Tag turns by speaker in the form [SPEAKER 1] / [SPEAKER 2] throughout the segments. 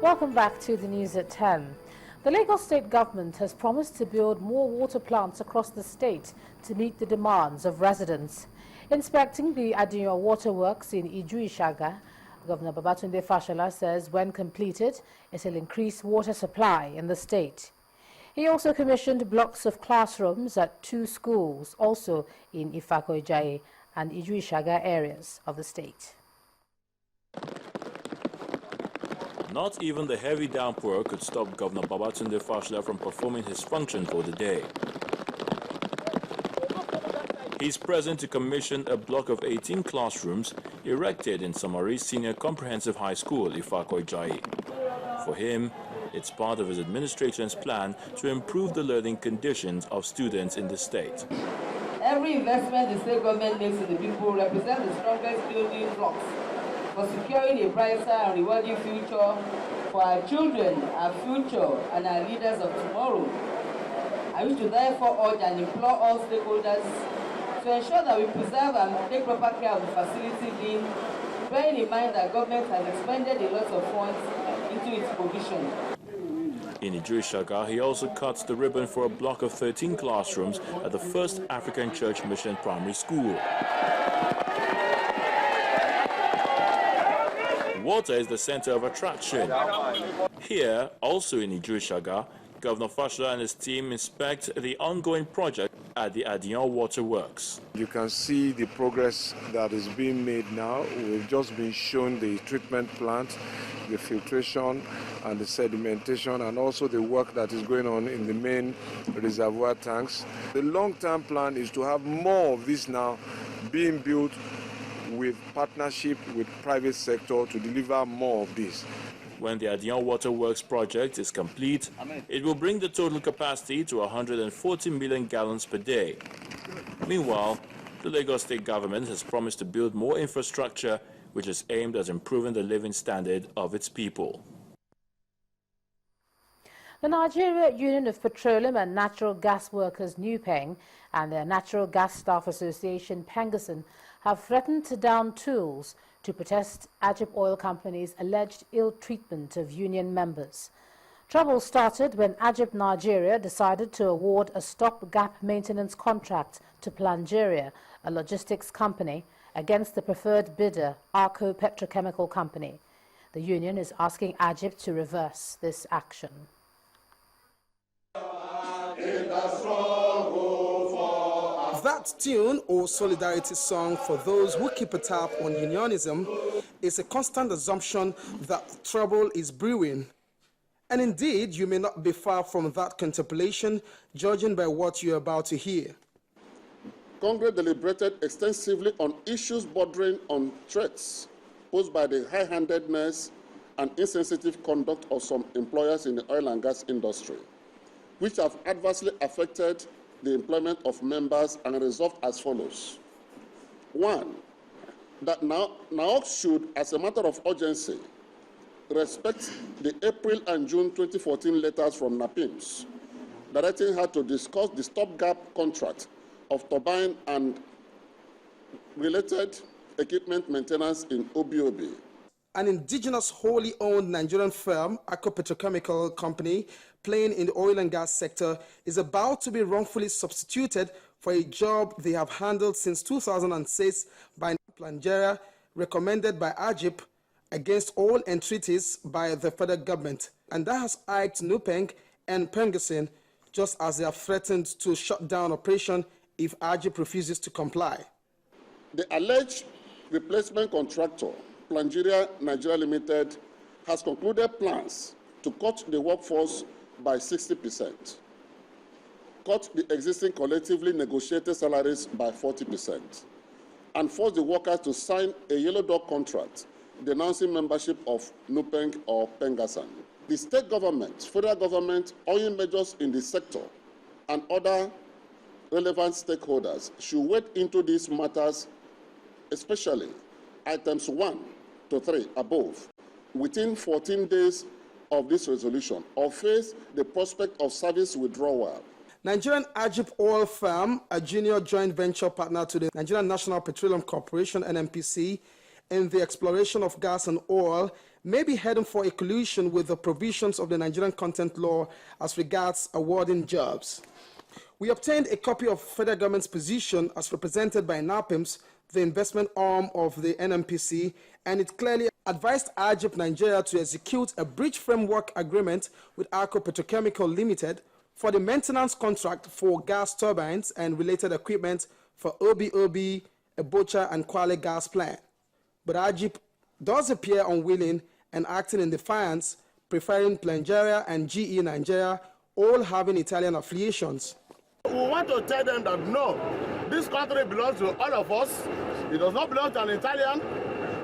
[SPEAKER 1] Welcome back to the news at 10. The Lagos State government has promised to build more water plants across the state to meet the demands of residents. Inspecting the Adiyan waterworks in Iju-Ishaga, Governor Babatunde Fashola says when completed, it will increase water supply in the state. He also commissioned blocks of classrooms at 2 schools, also in Ifako-Ijaye and Iju-Ishaga areas of the state.
[SPEAKER 2] Not even the heavy downpour could stop Governor Babatunde Fashola from performing his function for the day. He's present to commission a block of 18 classrooms erected in Samari Senior Comprehensive High School, Ifako-Ijaye. For him, it's part of his administration's plan to improve the learning conditions of students in the state.
[SPEAKER 3] Every investment the state government makes in the people represents the strongest building blocks for securing a brighter and rewarding future for our children, our future, and our leaders of tomorrow. I wish to therefore urge and implore all stakeholders to ensure that we preserve and take proper care of the facility being, bearing in mind that government has expended a lot of funds into its provision.
[SPEAKER 2] In Iju-Ishaga, he also cuts the ribbon for a block of 13 classrooms at the First African Church Mission Primary School. Water is the center of attraction. Here, also in Iju-Ishaga, Governor Fashola and his team inspect the ongoing project at the Adiyan Waterworks.
[SPEAKER 4] You can see the progress that is being made now. We've just been shown the treatment plant, the filtration and the sedimentation, and also the work that is going on in the main reservoir tanks. The long-term plan is to have more of this now being built with partnership with private sector to deliver more of this.
[SPEAKER 2] When the Adiyan Waterworks project is complete, it will bring the total capacity to 140 million gallons per day. Meanwhile, the Lagos State government has promised to build more infrastructure which is aimed at improving the living standard of its people.
[SPEAKER 1] The Nigeria Union of Petroleum and Natural Gas Workers, NUPENG, and the Natural Gas Staff Association, PENGASSN, have threatened to down tools to protest Ajib Oil Company's alleged ill treatment of union members. Trouble started when Ajib Nigeria decided to award a stopgap maintenance contract to Plangeria, a logistics company, against the preferred bidder, Arco Petrochemical Company. The union is asking Ajib to reverse this action.
[SPEAKER 5] That tune, or solidarity song for those who keep a tab on unionism, is a constant assumption that trouble is brewing. And indeed, you may not be far from that contemplation, judging by what you're about to hear.
[SPEAKER 6] Congress deliberated extensively on issues bordering on threats posed by the high-handedness and insensitive conduct of some employers in the oil and gas industry, which have adversely affected the employment of members, and resolved as follows. 1. That NAOC should, as a matter of urgency, respect the April and June 2014 letters from NAPIMS, directing her to discuss the stopgap contract of turbine and related equipment maintenance in OBOB.
[SPEAKER 5] An indigenous wholly owned Nigerian firm, Arco Petrochemical Company, playing in the oil and gas sector, is about to be wrongfully substituted for a job they have handled since 2006 by Plangeria, recommended by Ajib, against all entreaties by the federal government. And that has irked NUPENG and PENGASSN, just as they have threatened to shut down operation if Ajib refuses to comply.
[SPEAKER 6] The alleged replacement contractor, Plangeria Nigeria Limited, has concluded plans to cut the workforce by 60%, cut the existing collectively negotiated salaries by 40%, and force the workers to sign a yellow dog contract denouncing membership of NUPENG or PENGASSN. The state government, federal government, oil majors in the sector, and other relevant stakeholders should wade into these matters, especially items 1 to 3 above, within 14 days of this resolution, or face the prospect of service withdrawal.
[SPEAKER 5] Nigerian Ajib Oil Firm, a junior joint venture partner to the Nigerian National Petroleum Corporation, NNPC, in the exploration of gas and oil, may be heading for a collusion with the provisions of the Nigerian content law as regards awarding jobs. We obtained a copy of federal government's position as represented by NAPIMS, the investment arm of the NMPC, and it clearly advised AGIP Nigeria to execute a bridge framework agreement with ARCO Petrochemical Limited for the maintenance contract for gas turbines and related equipment for OBOB, Ebocha, and Kwale gas plant. But AGIP does appear unwilling and acting in defiance, preferring Plangeria and GE Nigeria, all having Italian affiliations.
[SPEAKER 7] We want to tell them that no, this country belongs to all of us. It does not belong to an Italian.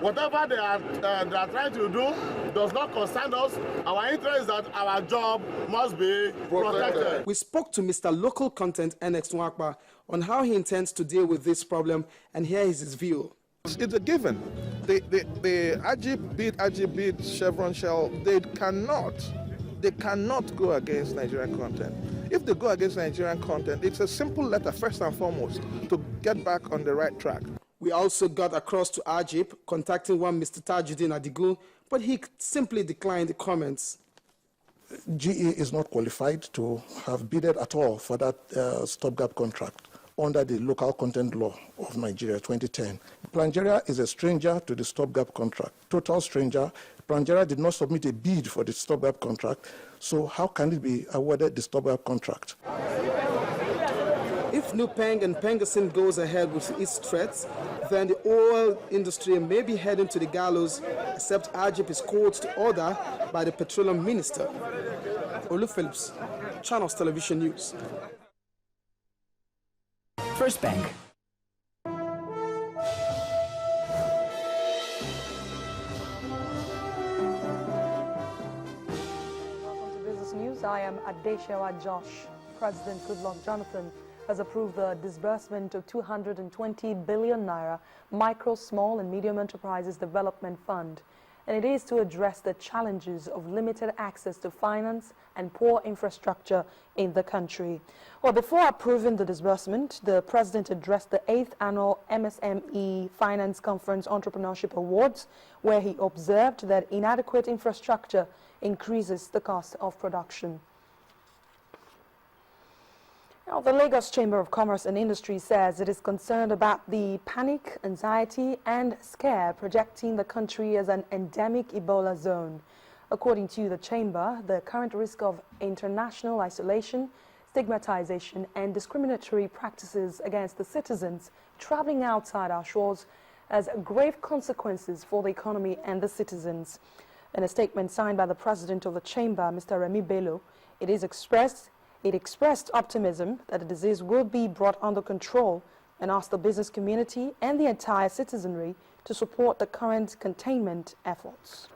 [SPEAKER 7] Whatever they are trying to do does not concern us. Our interest is that our job must be protected.
[SPEAKER 5] We spoke to Mr. Local Content NX on how he intends to deal with this problem, and here is his view.
[SPEAKER 8] It's a given. The AGIP bid, Chevron Shell, they cannot go against Nigerian content. If they go against Nigerian content, it's a simple letter, first and foremost, to get back on the right track.
[SPEAKER 5] We also got across to AGIP, contacting one Mr. Tajuddin Adigun, but he simply declined the comments.
[SPEAKER 9] GE is not qualified to have bidded at all for that stopgap contract under the local content law of Nigeria 2010. Plangeria is a stranger to the stopgap contract, total stranger. Plangeria did not submit a bid for the stopgap contract, so how can it be awarded the stopgap contract?
[SPEAKER 5] If Nupeng and Pengasin goes ahead with its threats, then the oil industry may be heading to the gallows, except AGIP is called to order by the Petroleum Minister. Olu Phillips, Channels Television News.
[SPEAKER 10] First Bank.
[SPEAKER 11] Welcome to Business News. I am Adeshewa Josh. President Goodluck Jonathan has approved the disbursement of 220 billion naira Micro, Small and Medium Enterprises Development Fund, and it is to address the challenges of limited access to finance and poor infrastructure in the country. Well, before approving the disbursement, the President addressed the 8th Annual MSME Finance Conference Entrepreneurship Awards, where he observed that inadequate infrastructure increases the cost of production. Now, the Lagos Chamber of Commerce and Industry says it is concerned about the panic, anxiety and scare projecting the country as an endemic Ebola zone. According to the Chamber, the current risk of international isolation, stigmatization and discriminatory practices against the citizens traveling outside our shores has grave consequences for the economy and the citizens. In a statement signed by the President of the Chamber, Mr. Remi Bello, it expressed optimism that the disease will be brought under control and asked the business community and the entire citizenry to support the current containment efforts.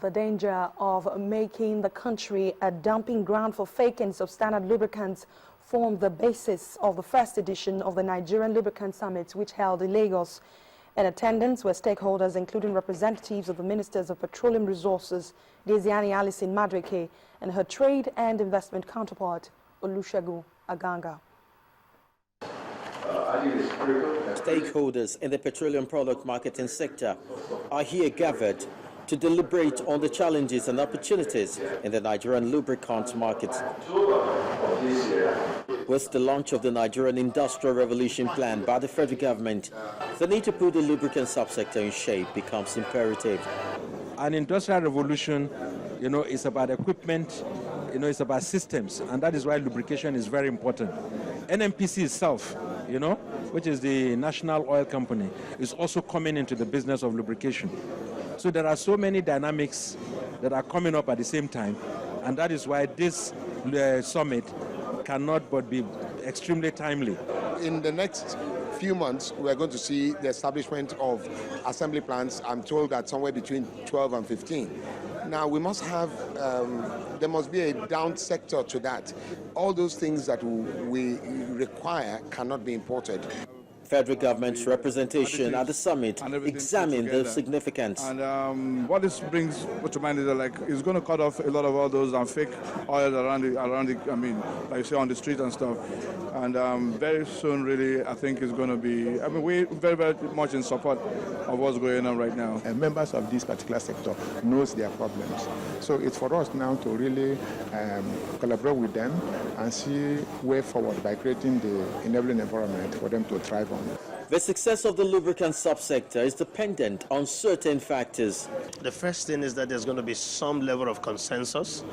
[SPEAKER 11] The danger of making the country a dumping ground for fake and substandard lubricants formed the basis of the first edition of the Nigerian Lubricant Summit, which held in Lagos. In attendance were stakeholders including representatives of the Ministers of Petroleum Resources, Desiani Alison Madrike, and her trade and investment counterpart, Olusegun Aganga.
[SPEAKER 12] Stakeholders in the petroleum product marketing sector are here gathered to deliberate on the challenges and opportunities in the Nigerian lubricant market. With the launch of the Nigerian Industrial Revolution Plan by the federal government, the need to put the lubricant subsector in shape becomes imperative.
[SPEAKER 13] An industrial revolution, is about equipment, it's about systems, and that is why lubrication is very important. NMPC itself, which is the national oil company, is also coming into the business of lubrication. So there are so many dynamics that are coming up at the same time, and that is why this summit cannot but be extremely timely.
[SPEAKER 14] In the next few months, we are going to see the establishment of assembly plants. I'm told that somewhere between 12 and 15. Now, we must have, there must be a down sector to that. All those things that we require cannot be imported.
[SPEAKER 12] Federal government's representation at the summit examined the significance.
[SPEAKER 10] And what this brings to mind is that, like, it's going to cut off a lot of all those fake oils around the, I mean, like you say, on the street and stuff. And very soon, really, I think it's going to be, I mean, we're very, very much in support of what's going on right now.
[SPEAKER 15] And members of this particular sector knows their problems. So it's for us now to really collaborate with them and see way forward by creating the enabling environment for them to thrive on.
[SPEAKER 12] The success of the lubricant subsector is dependent on certain factors.
[SPEAKER 16] The first thing is that there's going to be some level of consensus.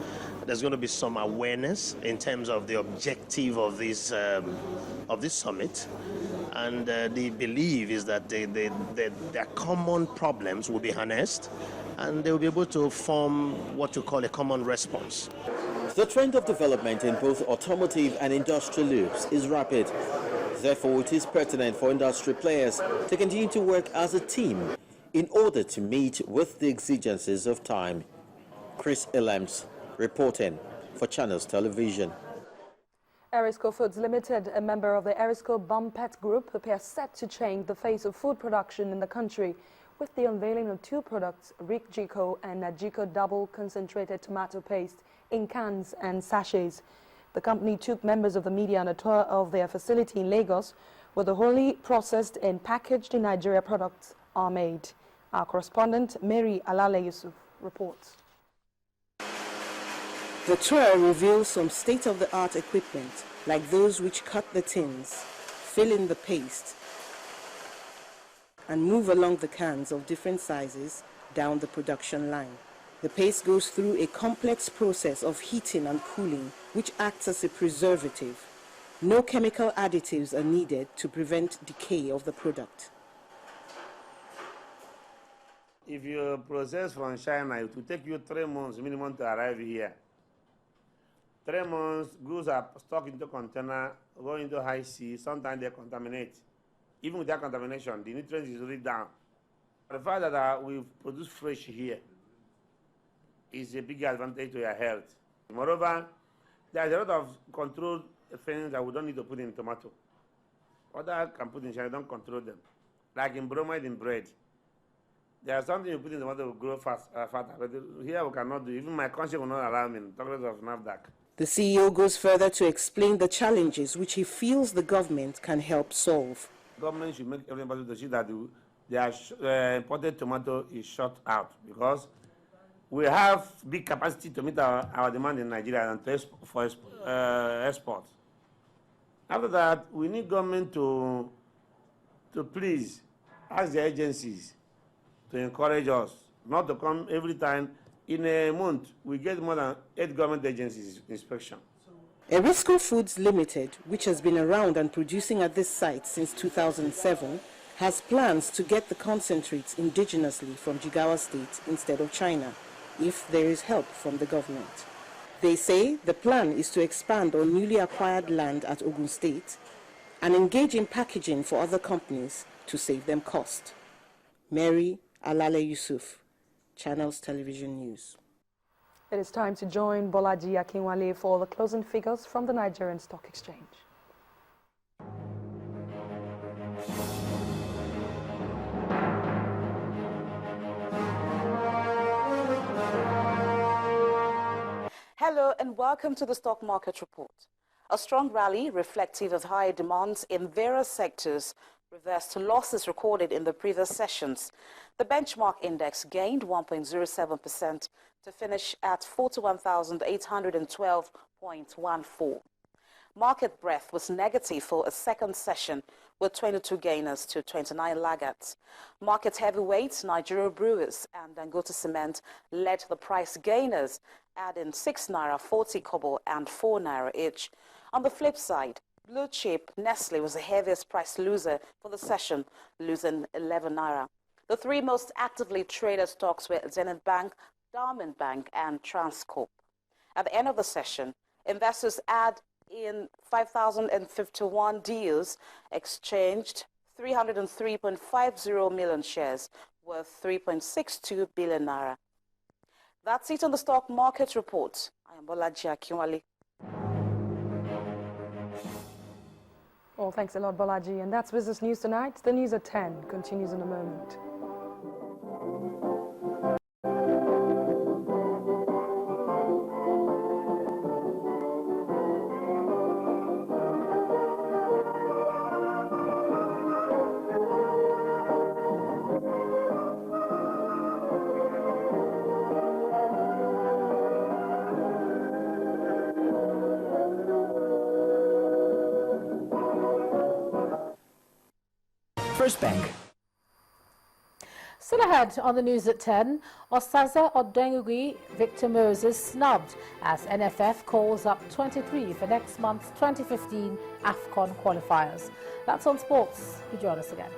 [SPEAKER 16] There's going to be some awareness in terms of the objective of this summit. And the belief is that their common problems will be harnessed and they will be able to form what you call a common response.
[SPEAKER 12] The trend of development in both automotive and industrial lubes is rapid. Therefore, it is pertinent for industry players to continue to work as a team in order to meet with the exigencies of time. Chris Illems reporting for Channels Television.
[SPEAKER 11] Erisco Foods Limited, a member of the Erisco Bumpet Group, appears set to change the face of food production in the country with the unveiling of two products, Rick Jico and Jico Double Concentrated Tomato Paste in cans and sachets. The company took members of the media on a tour of their facility in Lagos, where the wholly processed and packaged in Nigeria products are made. Our correspondent, Mary Alale Yusuf, reports.
[SPEAKER 17] The tour reveals some state-of-the-art equipment, like those which cut the tins, fill in the paste, and move along the cans of different sizes down the production line. The paste goes through a complex process of heating and cooling, which acts as a preservative. No chemical additives are needed to prevent decay of the product.
[SPEAKER 18] If you process from China, it will take you 3 months minimum to arrive here. 3 months, goods are stuck into container, go into high sea, sometimes they contaminate. Even with that contamination, the nutrients is really down. The fact that we produce fresh here is a big advantage to your health. Moreover, there's a lot of controlled things that we don't need to put in tomato. Other can put in China, don't control them. Like in bromide in bread. There's something you put in tomato will grow faster, but here we cannot do. Even my conscience will not allow me, talk less of NAFDAC.
[SPEAKER 17] The CEO goes further to explain the challenges which he feels the government can help solve.
[SPEAKER 18] Government should make everybody to see that their imported tomato is shut out, because we have big capacity to meet our demand in Nigeria and for export. After that, we need government to please ask the agencies to encourage us not to come every time. In a month, we get more than 8 government agencies inspection.
[SPEAKER 17] Erisco Foods Limited, which has been around and producing at this site since 2007, has plans to get the concentrates indigenously from Jigawa State instead of China, if there is help from the government. They say the plan is to expand on newly acquired land at Ogun State and engage in packaging for other companies to save them cost. Mary Alale Yusuf, Channels Television News.
[SPEAKER 11] It is time to join Bolaji Akinwale for the closing figures from the Nigerian Stock Exchange.
[SPEAKER 19] Hello and welcome to the Stock Market Report. A strong rally reflective of high demands in various sectors reversed losses recorded in the previous sessions. The benchmark index gained 1.07% to finish at 41,812.14. Market breadth was negative for a second session with 22 gainers to 29 laggards. Market heavyweights, Nigeria Brewers and Dangote Cement led the price gainers, adding 6 naira 40 kobo and 4 naira each. On the flip side, blue chip Nestle was the heaviest price loser for the session, losing 11 naira. The 3 most actively traded stocks were Zenith Bank, Diamond Bank and Transcorp. At the end of the session, investors add in 5,051 deals, exchanged 303.50 million shares worth 3.62 billion naira. That's it on the Stock Market Report. I am Bolaji Akinwale.
[SPEAKER 11] Well, thanks a lot, Balaji. And that's Business News tonight. The news at 10 continues in a moment.
[SPEAKER 20] First Bank.
[SPEAKER 1] Still ahead on the news at 10, Osaze Odengugi Victor Moses snubbed as NFF calls up 23 for next month's 2015 AFCON qualifiers. That's on sports. You join us again.